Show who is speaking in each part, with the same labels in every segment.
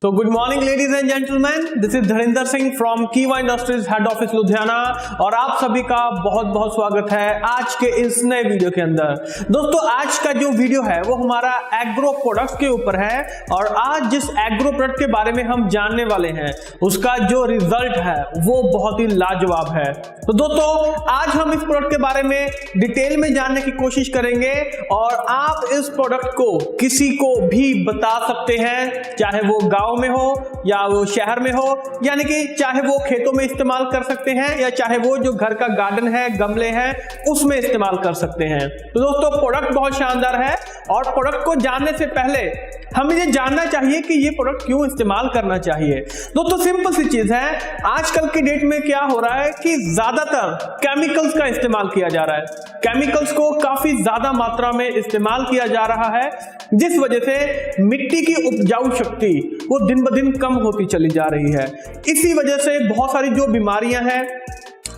Speaker 1: So good morning ladies and gentlemen, this is Dharmendra Singh from कीवा industries head office Ludhiana और आप सभी का बहुत बहुत स्वागत है आज के इस नए वीडियो के अंदर। दोस्तों आज का जो वीडियो है वो हमारा एग्रो प्रोडक्ट्स के ऊपर है और आज जिस एग्रो प्रोडक्ट के बारे में हम जानने वाले हैं उसका जो रिजल्ट है वो बहुत ही लाजवाब है। तो दोस्तों आज हम इस प्रोडक्ट के बारे में डिटेल में जानने की कोशिश करेंगे और आप इस प्रोडक्ट को किसी को भी बता सकते हैं, चाहे वो गांव में हो या वो शहर में हो, यानी कि चाहे वो खेतों में इस्तेमाल कर सकते हैं या चाहे वो जो घर का गार्डन है, गमले हैं, उसमें इस्तेमाल कर सकते हैं। तो दोस्तों प्रोडक्ट बहुत शानदार है और प्रोडक्ट को जानने से पहले हमें ये जानना चाहिए कि ये प्रोडक्ट क्यों इस्तेमाल करना चाहिए। दोस्तों सिंपल सी चीज है, आजकल की डेट में क्या हो रहा है कि ज्यादातर केमिकल्स का इस्तेमाल किया जा रहा है। केमिकल्स को काफी ज्यादा मात्रा में इस्तेमाल किया जा रहा है जिस वजह से मिट्टी की उपजाऊ शक्ति वो दिन ब दिन कम होती चली जा रही है। इसी वजह से बहुत सारी जो बीमारियां हैं,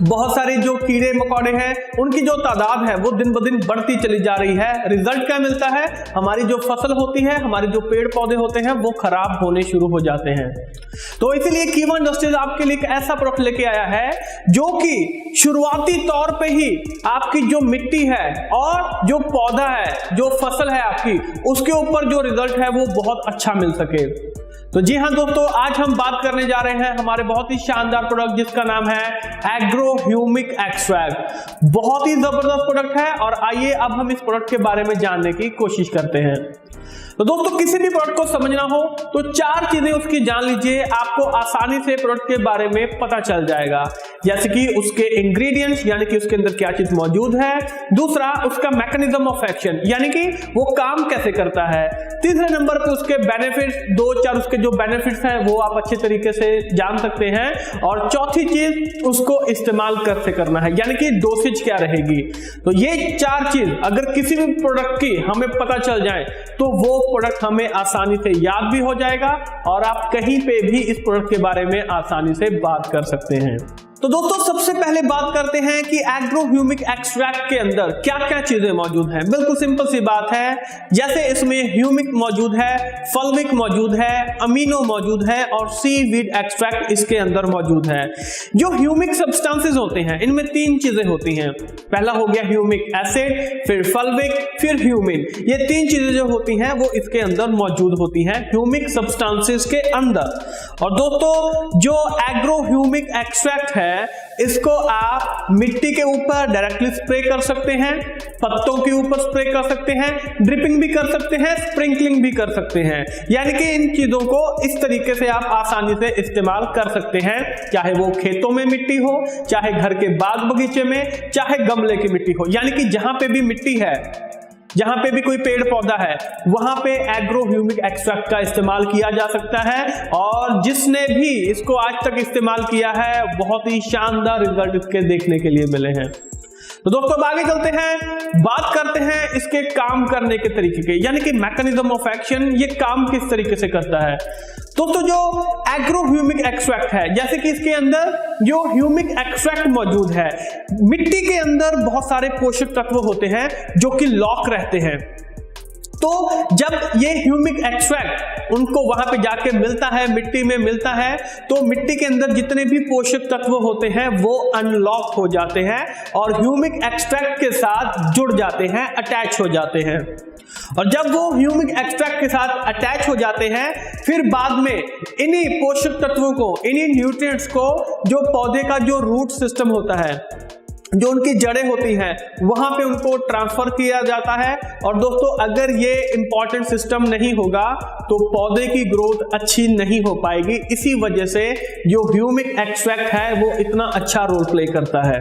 Speaker 1: बहुत सारे जो कीड़े मकोड़े हैं, उनकी जो तादाद है वो दिन ब दिन बढ़ती चली जा रही है। रिजल्ट क्या मिलता है, हमारी जो फसल होती है, हमारे जो पेड़ पौधे होते हैं वो खराब होने शुरू हो जाते हैं। तो इसीलिए कीवा इंडस्ट्रीज आपके लिए एक ऐसा प्रोडक्ट लेके आया है जो कि शुरुआती तौर पे ही आपकी जो मिट्टी है और जो पौधा है, जो फसल है आपकी, उसके ऊपर जो रिजल्ट है वो बहुत अच्छा मिल सके। तो जी हाँ दोस्तों, आज हम बात करने जा रहे हैं हमारे बहुत ही शानदार प्रोडक्ट जिसका नाम है एग्रो ह्यूमिक एक्सट्रैक्ट। बहुत ही जबरदस्त प्रोडक्ट है और आइए अब हम इस प्रोडक्ट के बारे में जानने की कोशिश करते हैं। तो दोस्तों किसी भी प्रोडक्ट को समझना हो तो चार चीजें उसकी जान लीजिए, आपको आसानी से प्रोडक्ट के बारे में पता चल जाएगा। जैसे कि उसके इंग्रेडिएंट्स, यानी कि उसके अंदर क्या चीज मौजूद है। दूसरा उसका मैकेनिज्म ऑफ एक्शन, यानी कि वो काम कैसे करता है। तीसरे नंबर पे उसके बेनिफिट्स, दो चार उसके जो बेनिफिट्स हैं वो आप अच्छे तरीके से जान सकते हैं। और चौथी चीज उसको इस्तेमाल कैसे करना है, यानी कि डोसेज क्या रहेगी। तो ये चार चीज अगर किसी भी प्रोडक्ट की हमें पता चल जाए तो वो प्रोडक्ट हमें आसानी से याद भी हो जाएगा और आप कहीं पे भी इस प्रोडक्ट के बारे में आसानी से बात कर सकते हैं। तो दोस्तों सबसे पहले बात करते हैं कि एग्रो ह्यूमिक एक्सट्रैक्ट के अंदर क्या क्या चीजें मौजूद हैं। बिल्कुल सिंपल सी बात है, जैसे इसमें ह्यूमिक मौजूद है, फल्विक मौजूद है, अमीनो मौजूद है और सीवीड एक्सट्रैक्ट इसके अंदर मौजूद है। जो ह्यूमिक सब्सटेंसेस होते हैं इनमें तीन चीजें होती हैं। पहला हो गया ह्यूमिक एसिड, फिर फल्विक, फिर ह्यूमिन। ये तीन चीजें जो होती हैं वो इसके अंदर मौजूद होती हैं ह्यूमिक सब्सटेंसेस के अंदर। और दोस्तों जो एग्रो ह्यूमिक एक्सट्रैक्ट है इसको आप मिट्टी के ऊपर डायरेक्टली स्प्रे कर सकते हैं, पत्तों के ऊपर स्प्रे कर सकते हैं, ड्रिपिंग भी कर सकते हैं, स्प्रिंकलिंग भी कर सकते हैं। यानी कि इन चीजों को इस तरीके से आप आसानी से इस्तेमाल कर सकते हैं, चाहे वो खेतों में मिट्टी हो, चाहे घर के बाग बगीचे में, चाहे गमले की मिट्टी हो। यानी कि जहां पे भी मिट्टी है, जहां पे भी कोई पेड़ पौधा है, वहां पे एग्रो ह्यूमिक एक्सट्रैक्ट का इस्तेमाल किया जा सकता है। और जिसने भी इसको आज तक इस्तेमाल किया है बहुत ही शानदार रिजल्ट इसके देखने के लिए मिले हैं। तो दोस्तों आगे चलते हैं, बात करते हैं इसके काम करने के तरीके के, यानी कि मैकेनिज्म ऑफ एक्शन, ये काम किस तरीके से करता है। दोस्तों जो एग्रो ह्यूमिक एक्सट्रैक्ट है, जैसे कि इसके अंदर जो ह्यूमिक एक्सट्रैक्ट मौजूद है, मिट्टी के अंदर बहुत सारे पोषक तत्व होते हैं जो कि लॉक रहते हैं। तो जब ये ह्यूमिक एक्सट्रैक्ट उनको वहां पे जाके मिलता है, मिट्टी में मिलता है, तो मिट्टी के अंदर जितने भी पोषक तत्व होते हैं वो अनलॉक हो जाते हैं और ह्यूमिक एक्सट्रैक्ट के साथ जुड़ जाते हैं, अटैच हो जाते हैं। और जब वो ह्यूमिक एक्सट्रैक्ट के साथ अटैच हो जाते हैं, फिर बाद में इन्हीं पोषक तत्वों को, इन्हीं न्यूट्रिएंट्स को जो पौधे का जो रूट सिस्टम होता है, जो उनकी जड़ें होती हैं, वहां पे उनको ट्रांसफर किया जाता है। और दोस्तों अगर ये इंपॉर्टेंट सिस्टम नहीं होगा तो पौधे की ग्रोथ अच्छी नहीं हो पाएगी। इसी वजह से जो ह्यूमिक एक्सट्रैक्ट है वो इतना अच्छा रोल प्ले करता है।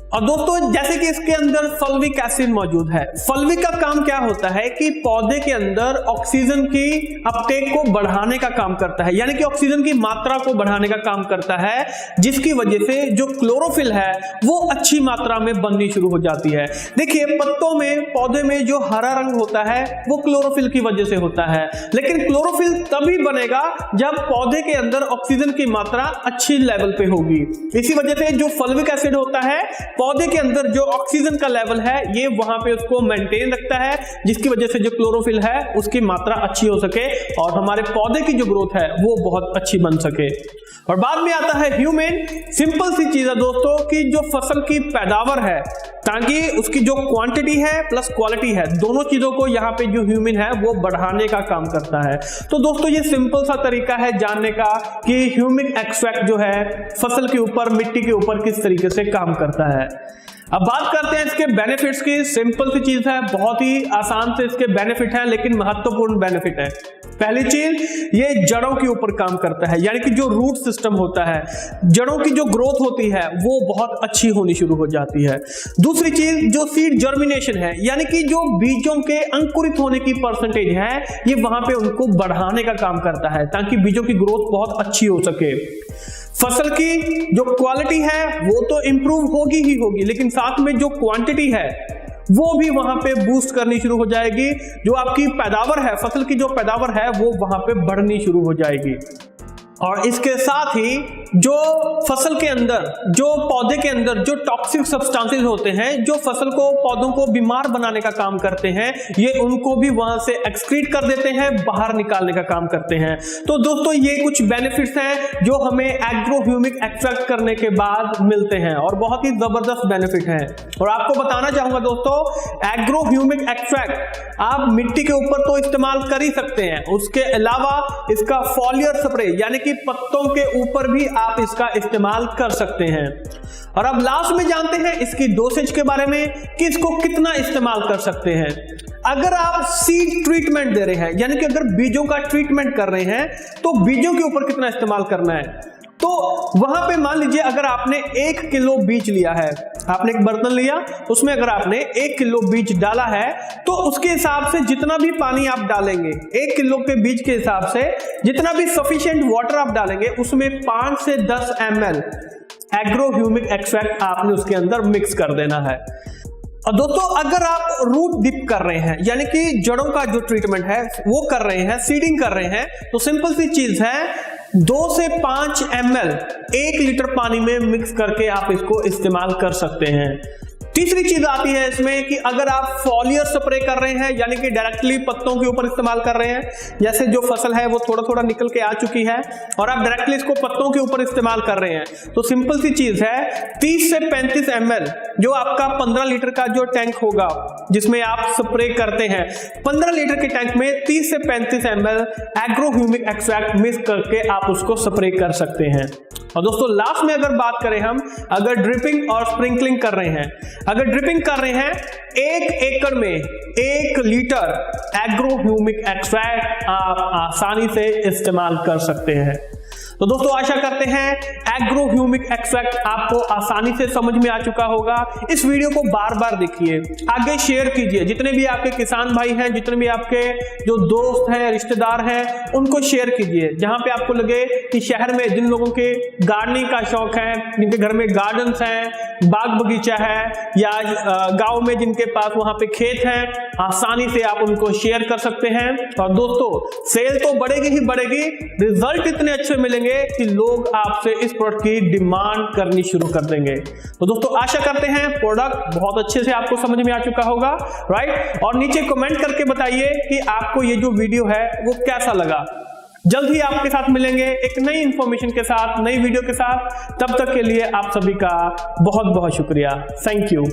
Speaker 1: और दोस्तों जैसे कि इसके अंदर फल्विक एसिड मौजूद है। फल्विक का काम क्या होता है कि पौधे के अंदर ऑक्सीजन की अपटेक को बढ़ाने का काम करता है, यानी कि ऑक्सीजन की मात्रा को बढ़ाने का काम करता है, जिसकी वजह से जो क्लोरोफिल है वो अच्छी मात्रा में बननी शुरू हो जाती है। देखिए पत्तों में, पौधे में जो हरा रंग होता है वो क्लोरोफिल की वजह से होता है, लेकिन क्लोरोफिल तभी बनेगा जब पौधे के अंदर ऑक्सीजन की मात्रा अच्छी लेवल पे होगी। इसी वजह से जो फल्विक एसिड होता है पौधे के अंदर जो ऑक्सीजन का लेवल है ये वहां पे उसको मेंटेन रखता है, जिसकी वजह से जो क्लोरोफिल है उसकी मात्रा अच्छी हो सके और हमारे पौधे की जो ग्रोथ है वो बहुत अच्छी बन सके। और बाद में आता है ह्यूमन। सिंपल सी चीज है दोस्तों कि जो फसल की पैदावार है, ताकि उसकी जो क्वांटिटी है प्लस क्वालिटी है, दोनों चीजों को यहाँ पे जो ह्यूमन है वो बढ़ाने का काम करता है। तो दोस्तों ये सिंपल सा तरीका है जानने का कि ह्यूमिक एक्सट्रैक्ट जो है फसल के ऊपर, मिट्टी के ऊपर किस तरीके से काम करता है। अब बात करते हैं इसके बेनिफिट्स की। सिंपल सी चीज है, बहुत ही आसान से इसके बेनिफिट है, लेकिन महत्वपूर्ण बेनिफिट है। पहली चीज, ये जड़ों के ऊपर काम करता है, यानी कि जो रूट सिस्टम होता है, जड़ों की जो ग्रोथ होती है वो बहुत अच्छी होनी शुरू हो जाती है। दूसरी चीज, जो सीड जर्मिनेशन है, यानी कि जो बीजों के अंकुरित होने की परसेंटेज है, ये वहां पे उनको बढ़ाने का काम करता है, ताकि बीजों की ग्रोथ बहुत अच्छी हो सके। फसल की जो क्वालिटी है वो तो इंप्रूव होगी ही होगी, लेकिन साथ में जो क्वांटिटी है वो भी वहां पे बूस्ट करनी शुरू हो जाएगी। जो आपकी पैदावार है, फसल की जो पैदावार है वो वहां पे बढ़नी शुरू हो जाएगी। और इसके साथ ही जो फसल के अंदर, जो पौधे के अंदर जो टॉक्सिक सब्सटेंसेस होते हैं, जो फसल को, पौधों को बीमार बनाने का काम करते हैं, ये उनको भी वहां से एक्सक्रीट कर देते हैं, बाहर निकालने का काम करते हैं। तो दोस्तों ये कुछ बेनिफिट्स हैं जो हमें एग्रो ह्यूमिक एक्सट्रैक्ट करने के बाद मिलते हैं और बहुत ही जबरदस्त बेनिफिट हैं। और आपको बताना चाहूंगा दोस्तों, एग्रो ह्यूमिक एक्सट्रैक्ट आप मिट्टी के ऊपर तो इस्तेमाल कर ही सकते हैं, उसके अलावा इसका फॉलियर स्प्रे यानी कि पत्तों के ऊपर भी आप इसका इस्तेमाल कर सकते हैं। और अब लास्ट में जानते हैं इसकी डोसेज के बारे में कि इसको कितना इस्तेमाल कर सकते हैं। अगर आप सीड ट्रीटमेंट दे रहे हैं, यानी कि अगर बीजों का ट्रीटमेंट कर रहे हैं, तो बीजों के ऊपर कितना इस्तेमाल करना है। तो वहां पे मान लीजिए अगर आपने 1 किलो बीज लिया है, आपने एक बर्तन लिया, उसमें अगर आपने 1 किलो बीज डाला है, तो उसके हिसाब से जितना भी पानी आप डालेंगे, 1 किलो के बीज के हिसाब से जितना भी सफिशिएंट वाटर आप डालेंगे, उसमें 5 से 10 ml एग्रो ह्यूमिक एक्सट्रैक्ट आपने उसके अंदर मिक्स कर देना है। और दोस्तों अगर आप रूट डिप कर रहे हैं, यानी कि जड़ों का जो ट्रीटमेंट है वो कर रहे हैं, सीडिंग कर रहे हैं, तो सिंपल सी चीज है, 2 से 5 ml 1 लीटर पानी में मिक्स करके आप इसको इस्तेमाल कर सकते हैं। तीसरी चीज आती है इसमें कि अगर आप फॉलियर स्प्रे कर रहे हैं, यानी कि डायरेक्टली पत्तों के ऊपर इस्तेमाल कर रहे हैं, जैसे जो फसल है वो थोड़ा थोड़ा निकल के आ चुकी है और आप डायरेक्टली इसको पत्तों के ऊपर इस्तेमाल कर रहे हैं, तो सिंपल सी चीज है, 30 से 35 ml जो आपका 15 लीटर का जो टैंक होगा जिसमें आप स्प्रे करते हैं, 15 लीटर के टैंक में 30 से 35 ml agro humic extract mix करके आप उसको स्प्रे कर सकते हैं। और दोस्तों लास्ट में अगर बात करें हम, अगर ड्रिपिंग और स्प्रिंकलिंग कर रहे हैं, अगर ड्रिपिंग कर रहे हैं, 1 एकड़ में 1 लीटर एग्रो ह्यूमिक एक्सट्रैक्ट आप आसानी से इस्तेमाल कर सकते हैं। तो दोस्तों आशा करते हैं एग्रो ह्यूमिक एक्सट्रैक्ट आपको आसानी से समझ में आ चुका होगा। इस वीडियो को बार बार देखिए, आगे शेयर कीजिए, जितने भी आपके किसान भाई हैं, जितने भी आपके जो दोस्त हैं, रिश्तेदार हैं, उनको शेयर कीजिए। जहां पे आपको लगे कि शहर में जिन लोगों के गार्डनिंग का शौक है, जिनके घर में गार्डन्स हैं, बाग बगीचा है, या गाँव में जिनके पास वहां पे खेत है, आसानी से आप उनको शेयर कर सकते हैं। और दोस्तों सेल तो बढ़ेगी ही बढ़ेगी, रिजल्ट इतने अच्छे मिलेंगे कि लोग आपसे इस प्रोडक्ट की डिमांड करनी शुरू कर देंगे। तो दोस्तों आशा करते हैं प्रोडक्ट बहुत अच्छे से आपको समझ में आ चुका होगा, राइट। और नीचे कमेंट करके बताइए कि आपको ये जो वीडियो है वो कैसा लगा। जल्द ही आपके साथ मिलेंगे एक नई इंफॉर्मेशन के साथ, नई वीडियो के साथ। तब तक के लिए आप सभी का बहुत बहुत शुक्रिया। Thank you.